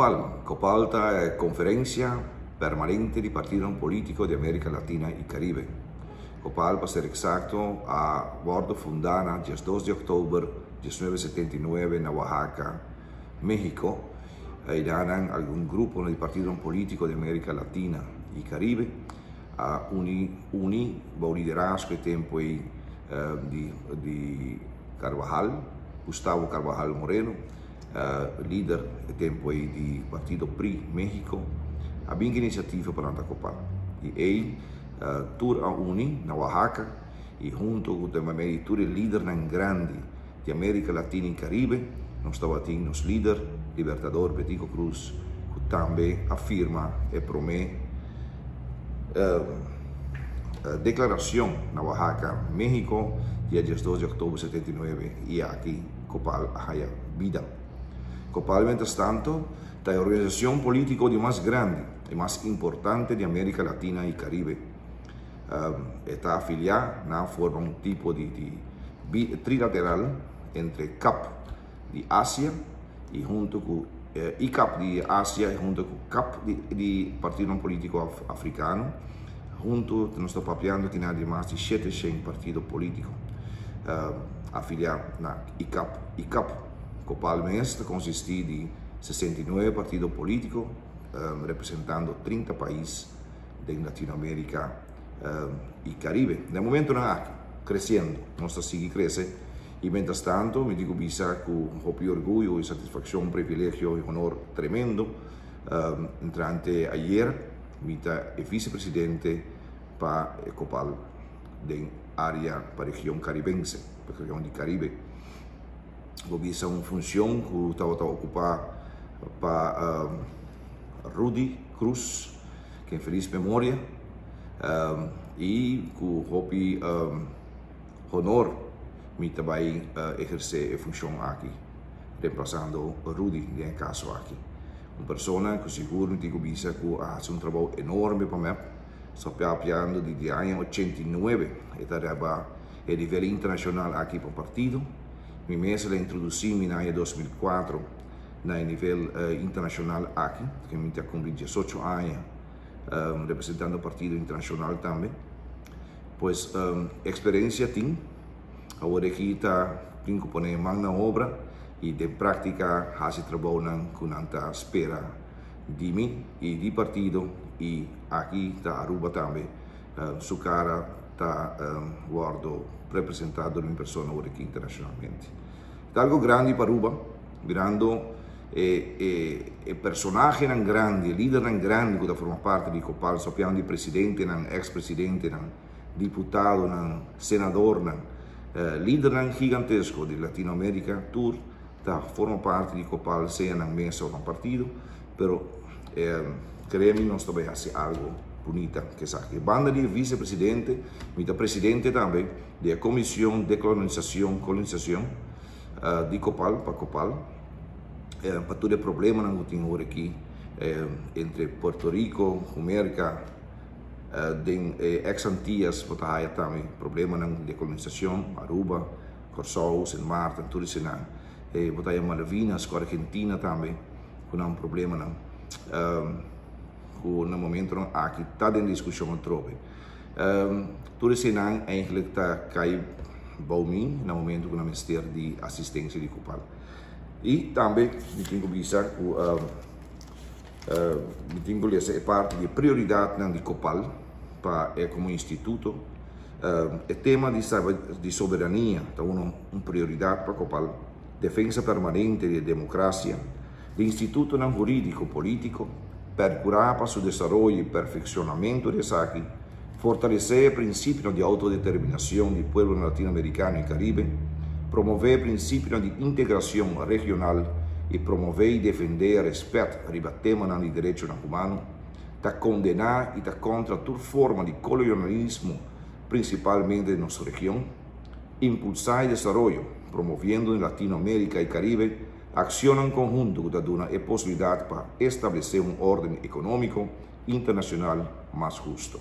COPAL è Conferencia Permanente di Partido Político de América Latina y Caribe. COPAL, para ser exacto, a bordo fundada dia 2 de outubro de 1979 na Oaxaca, México. E dan algum grupo de Partido Político de América Latina y Caribe a uni o liderazgo tempo de Gustavo Carvajal Moreno, líder tempo de Partido PRI México, a bem iniciativa para a COPAL. E ele tour a uni na Oaxaca e junto com também tour líder grande de América Latina e Caribe, nós estamos aqui nos líder libertador Betico Cruz, que também afirma e promete declaração na Oaxaca, México, dia 2 de outubro de 79, e aqui COPAL a vida. COPAL, mientras tanto, é a organização política mais grande e mais importante de América Latina e Caribe. Está afiliada na forma tipo de trilateral entre CAP de Ásia e junto com ICAP de Ásia e junto com CAP de Partido Político Africano. Junto nós estamos papeando que nada mais de 700 partidos políticos afiliados na ICAP. ICAP, COPAL mesmo, consiste de 69 partidos políticos, representando 30 países de Latinoamérica e Caribe. No momento não está crescendo, nós seguimos crescendo. E, mientras tanto, me digo bisa com orgulho e satisfação, privilégio e honor tremendo. Entrante ayer, mita é vice-presidente para a COPAL da área para a região caribense, para a região de Caribe. Vou bisa uma função que estava a ocupar para Rudy Cruz, que é feliz memória, e com o honor me também exercer a função aqui, reemplazando Rudy, nesse caso aqui. Uma pessoa que seguro digo bisa que faz um trabalho enorme para mim, estou trabalhando desde o ano 89, e trabalho a nível internacional aqui para o partido. Me mesmo introduzi no ano 2004 no nível internacional aqui, que me tinha cumprido 18 anos representando o partido internacional também. Pois experiência tenho. Agora aqui tenho que pôr mão na obra e de prática fazer trabalho com a espera de mim e de partido, e aqui está Aruba também. Sua cara está guardo representado em pessoa aqui internacionalmente. É algo grande para Aruba, grande personagem grande, líder grande que forma parte de COPAL, sappiamo di presidente, ex-presidente, deputado, senador, líder gigantesco de Latinoamérica, tour, forma parte de COPAL, seja na mesa ou no partido, pero creemi, nós também fazemos algo bonito, que sabe. Banda de vice-presidente, mita presidente também, da Comissão de Colonização de COPAL, para COPAL, para todo o problema que tem aqui entre Porto Rico, América, ex-Antillas, para também problema de colonização, Aruba, Corsou, Sint Maarten, tudo isso. Para Malvinas, com a Argentina também, com um problema no momento aqui está em discussão trobe. Tudo isso eigenlijk está caindo para mim no momento com o Ministério de Assistência de COPAL. E também me tenho que dizer que essa é parte de prioridade de COPAL para como instituto. O tema de soberania é uma prioridade para COPAL. Defesa permanente de democracia, de instituto jurídico político, percurar para seu desenvolvimento e perfeccionamento de SACI, fortalecer o princípio de autodeterminação do povo latino-americano e caribe, promover o princípio de integração regional e promover e defender o respeito ao tema de direitos humanos, condenar e contra toda forma de colonialismo, principalmente em nossa região, impulsar o desenvolvimento, promovendo em Latinoamérica e Caribe, ação em conjunto que dá a possibilidade para estabelecer ordem econômico internacional mais justo.